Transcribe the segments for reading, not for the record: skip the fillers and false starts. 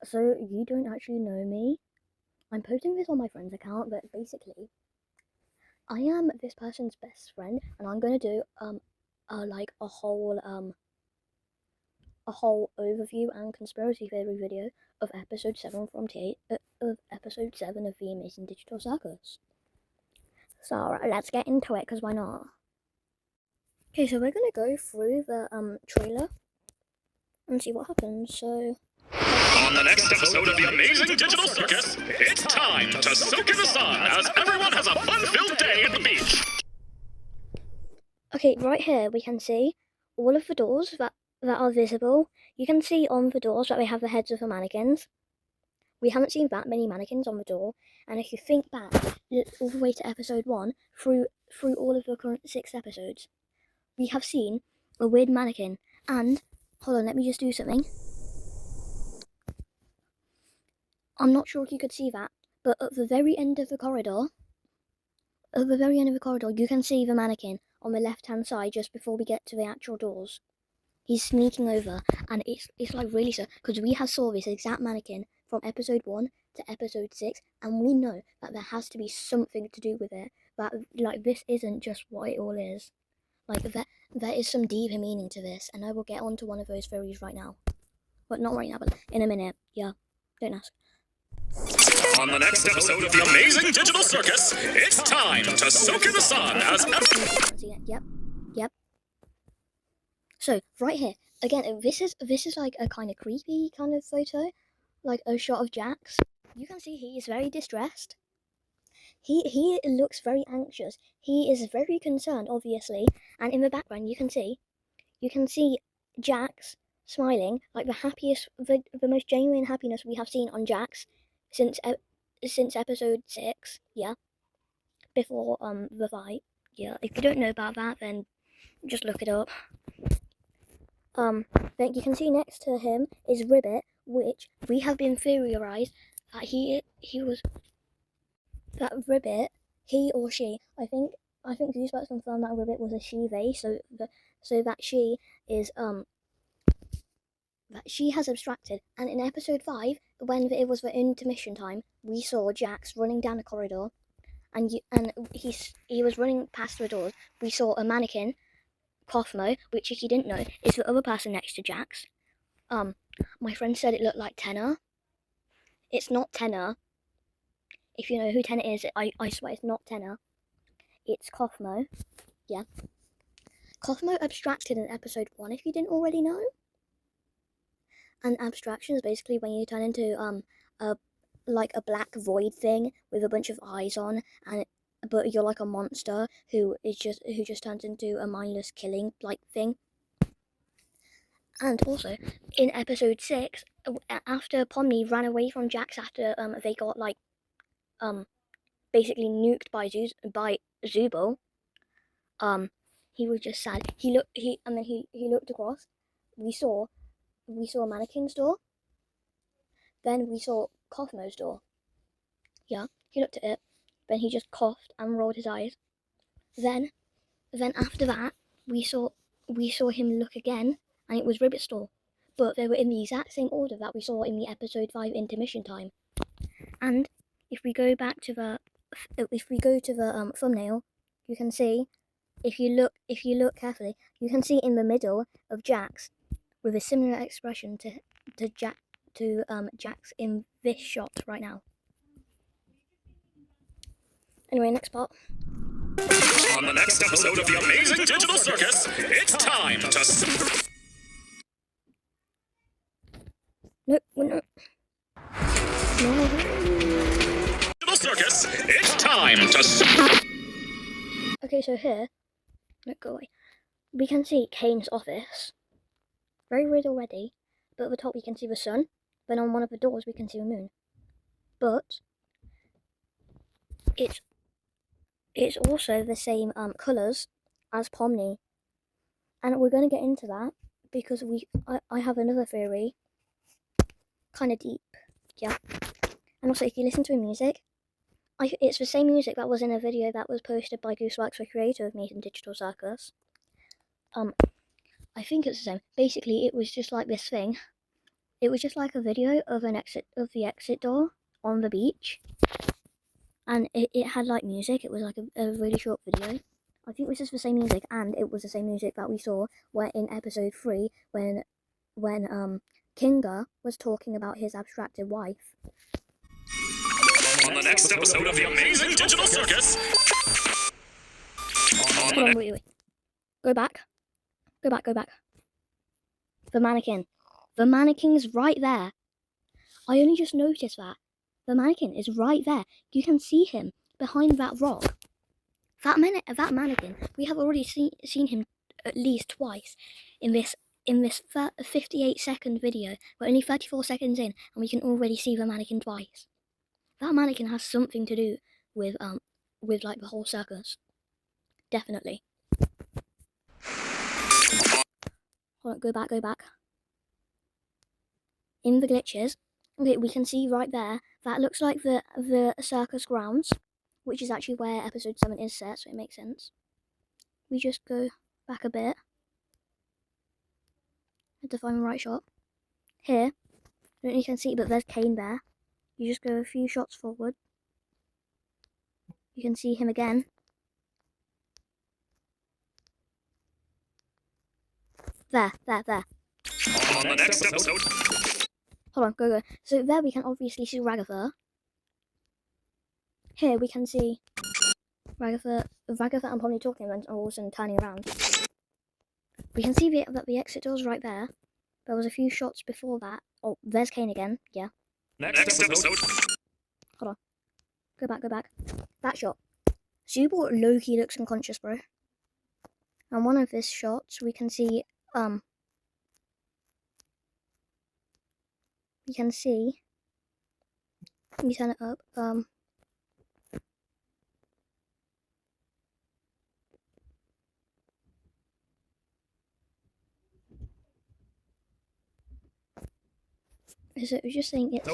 So you don't actually know me? I'm posting this on my friend's account, but basically, I am this person's best friend, and I'm gonna do a whole overview and conspiracy theory video of episode 7 of episode 7 of The Amazing Digital Circus. So let's get into it, because why not? Okay, so we're gonna go through the trailer and see what happens. So on the next episode of The Amazing Digital Circus, it's time to soak in the sun as everyone has a fun-filled day at the beach. Okay, right here we can see all of the doors that are visible. You can see on the doors that they have the heads of the mannequins. We haven't seen that many mannequins on the door, and if you think back all the way to episode 1, through all of the current 6 episodes, we have seen a weird mannequin. And, hold on, let me just do something. I'm not sure if you could see that, but at the very end of the corridor, you can see the mannequin on the left-hand side just before we get to the actual doors. He's sneaking over, and it's like really so, because we have saw this exact mannequin from episode 1 to episode 6, and we know that there has to be something to do with it. That like this isn't just what it all is. Like there is some deeper meaning to this, and I will get onto one of those theories right now. But not right now, but in a minute. Yeah, don't ask. On the next episode of The Amazing Digital Circus, it's time to soak in the sun as Yep. So right here, again, this is like a kind of creepy kind of photo, like a shot of Jax. You can see he is very distressed. He looks very anxious. He is very concerned, obviously. And in the background, you can see Jax smiling, like the happiest, the most genuine happiness we have seen on Jax since episode 6. Yeah, before the fight. Yeah, if you don't know about that, then just look it up. Then you can see next to him is Ribbit, which we have been theorized that that Ribbit, he or she, I think Goosebumps confirmed that Ribbit was a she/they, so that she is that she has abstracted. And in episode 5, when it was the intermission time, we saw Jax running down the corridor, and he was running past the doors. We saw a mannequin, Cosmo, which, if you didn't know, is the other person next to Jax. My friend said it looked like Tenor. It's not Tenor. If you know who Tenor is, I swear it's not Tenor. It's Cosmo. Yeah. Cosmo abstracted in episode 1, if you didn't already know. And abstraction is basically when you turn into a black void thing with a bunch of eyes on, but you're like a monster who just turns into a mindless killing like thing. And also, in episode 6, after Pomni ran away from Jax after they got basically nuked by Zubul, he was just sad. He looked across. We saw a mannequin's door. Then we saw Cosmo's door. Yeah, he looked at it. Then he just coughed and rolled his eyes. Then after that, we saw him look again, and it was Ribbit's door. But they were in the exact same order that we saw in the episode 5 intermission time. And if we go to the thumbnail, you can see, if you look carefully, you can see in the middle of Jax with a similar expression to Jax in this shot right now. Anyway, next part. On the next episode of The Amazing Digital Circus, it's time to... No. Digital Circus, it's time to... Okay, so here, go away. We can see Kane's office. Very weird already, but at the top we can see the sun. Then on one of the doors we can see the moon. But it's also the same colours as Pomni. And we're going to get into that because I have another theory. Kind of deep, yeah. And also, if you listen to the music, it's the same music that was in a video that was posted by Gooseworks, the creator of Amazing Digital Circus. I think it's the same. Basically, it was just like this thing it was just like a video of the exit door on the beach, and it had like music. It was like a really short video. I think it was just the same music, and it was the same music that we saw where in episode 3 when Kinga was talking about his abstracted wife. On the next episode of the Amazing Digital Circus. Hold on, wait. Go back. The mannequin. The mannequin's right there. I only just noticed that. The mannequin is right there. You can see him behind that rock. That mannequin, we have already seen him at least twice in this 58-second video. We're only 34 seconds in, and we can already see the mannequin twice. That mannequin has something to do with like the whole circus. Definitely. Hold on, go back. In the glitches, okay, we can see right there, that looks like the circus grounds, which is actually where episode 7 is set, so it makes sense. We just go back a bit. Have to find the right shot. Here, I don't know if you can see, but there's Kane there. You just go a few shots forward. You can see him again. There. On the next episode. Hold on, go. So there we can obviously see Ragatha. Here we can see Ragatha and Pomni talking and all of a sudden turning around. We can see that the exit door's right there. There was a few shots before that. Oh, there's Kane again. Yeah. Next episode. Hold on. Go back. That shot. Subal low-key looks unconscious, bro. And one of these shots, we can see, let me turn it up, so it was just saying it's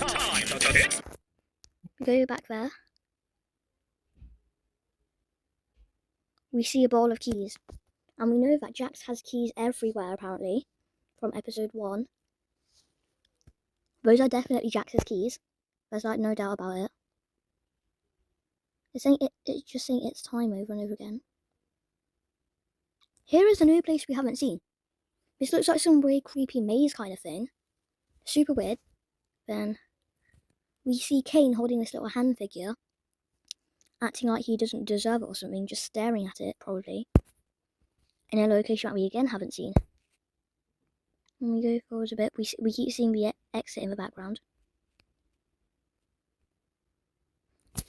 time to hit. Go back there. We see a bowl of keys. And we know that Jax has keys everywhere, apparently, from episode 1. Those are definitely Jax's keys. There's like no doubt about it. It's just saying it's time over and over again. Here is a new place we haven't seen. This looks like some weird creepy maze kind of thing. Super weird. Then we see Kane holding this little hand figure, acting like he doesn't deserve it or something, just staring at it, probably. In a location that we again haven't seen. When we go forward a bit, we keep seeing the exit in the background.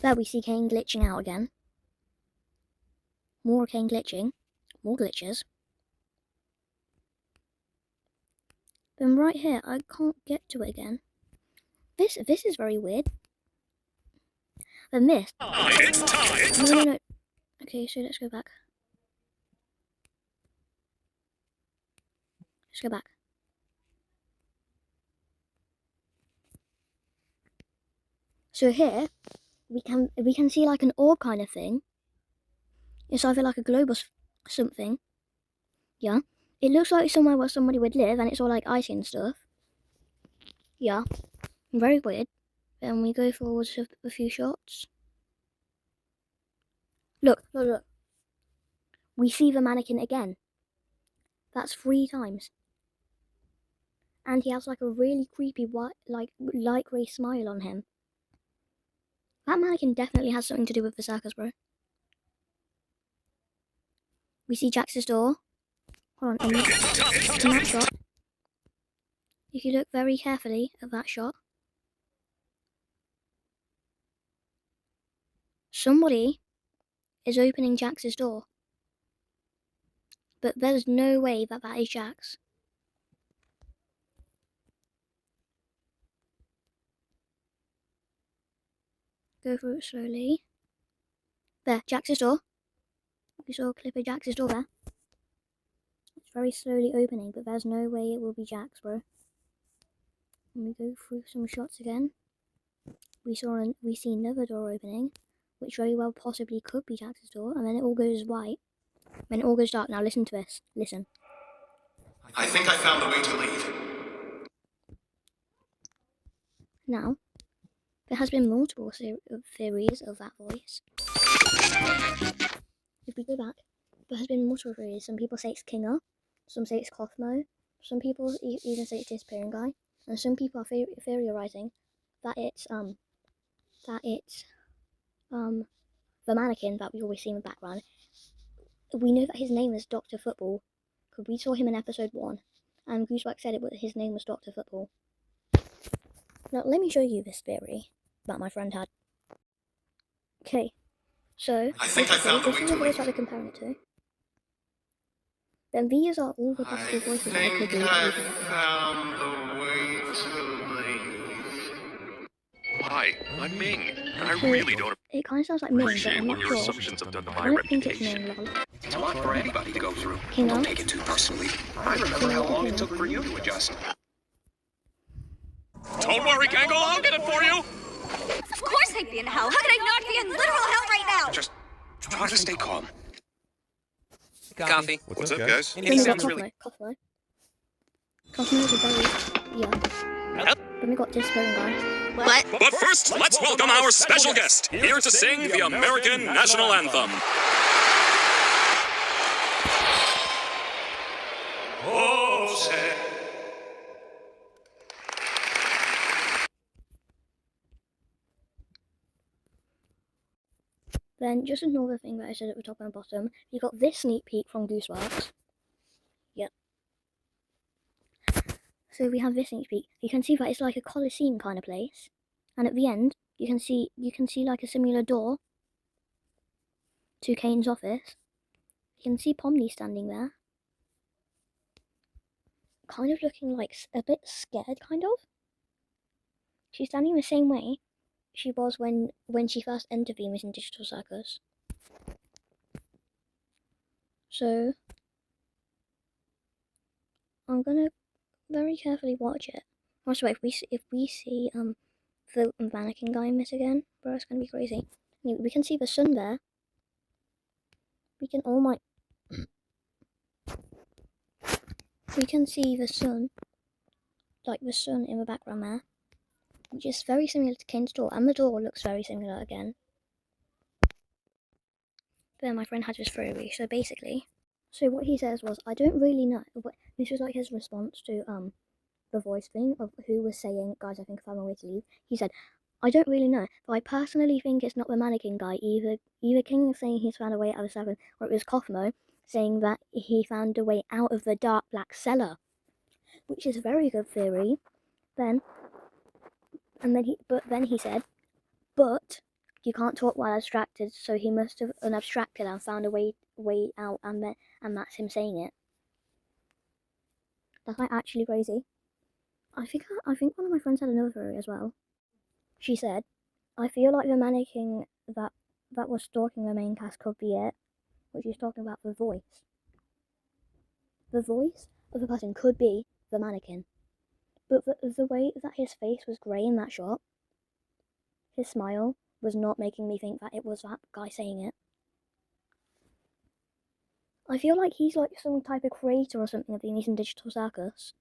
There we see Kane glitching out again. More Kane glitching. More glitches. Then right here, I can't get to it again. This is very weird. Then this. No. Okay, so let's go back. Let's go back. So here, we can see like an orb kind of thing. It's either like a globe or something. Yeah. It looks like somewhere where somebody would live, and it's all like icy and stuff. Yeah. Very weird. Then we go forward to a few shots. Look. We see the mannequin again. That's 3 times. And he has like a really creepy white, like light grey smile on him. That mannequin definitely has something to do with the circus, bro. We see Jax's door. Hold on, in that shot. If you look very carefully at that shot, somebody is opening Jax's door. But there's no way that is Jax. Go through it slowly. There, Jax's door. We saw a clip of Jax's door there. It's very slowly opening, but there's no way it will be Jax, bro. When we go through some shots again, we see another door opening, which very well possibly could be Jax's door, and then it all goes white. Then it all goes dark. Now listen to this. Listen. I think I found the way to leave. Now, there has been multiple theories of that voice. If we go back, there has been multiple theories. Some people say it's Kinger, some say it's Cosmo, some people even say it's Disappearing Guy, and some people are theorizing that it's the mannequin that we always see in the background. We know that his name is Dr. Football, because we saw him in episode 1, and Gooseback said his name was Dr. Football. Now, let me show you this theory that my friend had. Okay, so I think I found the way this is the to voice leave. that we're comparing it to. Then these are all the possible voices that it could be. I found the way to leave. Hi, I'm Ming, and I So, really don't it kind of sounds like Ming, but appreciate I'm what not your sure. assumptions have done to I my don't think it's reputation. Ming, lol. It's a lot for anybody to go through. Kinger. Don't take it too personally. I remember how long it took for you to adjust. Don't worry, Gangle, I'll get it for you! Of course I'd be in hell. How could I not be in literal hell right now? Just try to stay calm. Coffee. What's up, guys? Then we got sounds Cosmo. Cosmo is a very, Then we got Disappearing Guy. What? But first, let's welcome our special guest, here to sing the American National Anthem. Oh, say. Then, just another thing that I said at the top and bottom, you got this sneak peek from Gooseworks. Yep. So we have this sneak peek. You can see that it's like a Colosseum kind of place. And at the end, you can see like a similar door to Kane's office. You can see Pomni standing there. Kind of looking like a bit scared, kind of. She's standing the same way she was when she first entered the Missing Digital Circus. So I'm gonna very carefully watch it. Also, if we see the mannequin guy miss again, bro, it's gonna be crazy. We can see the sun there. We can we can see the sun, like the sun in the background there, which is very similar to Kane's door, and the door looks very similar again. Then my friend had this theory, so basically, what he says was, I don't really know. This was like his response to the voice thing of who was saying, guys, I think I found my way to leave. He said, I don't really know, but I personally think it's not the mannequin guy. Either King saying he's found a way out of the seven, or it was Cosmo saying that he found a way out of the dark black cellar, which is a very good theory. Then he said, but you can't talk while abstracted, so he must have unabstracted and found a way out, and that's him saying it. That's like actually crazy. I think one of my friends had another theory as well. She said, I feel like the mannequin that was stalking the main cast could be it, which is talking about the voice. The voice of the person could be the mannequin. But the way that his face was grey in that shot, his smile was not making me think that it was that guy saying it. I feel like he's like some type of creator or something of the Missing Digital Circus.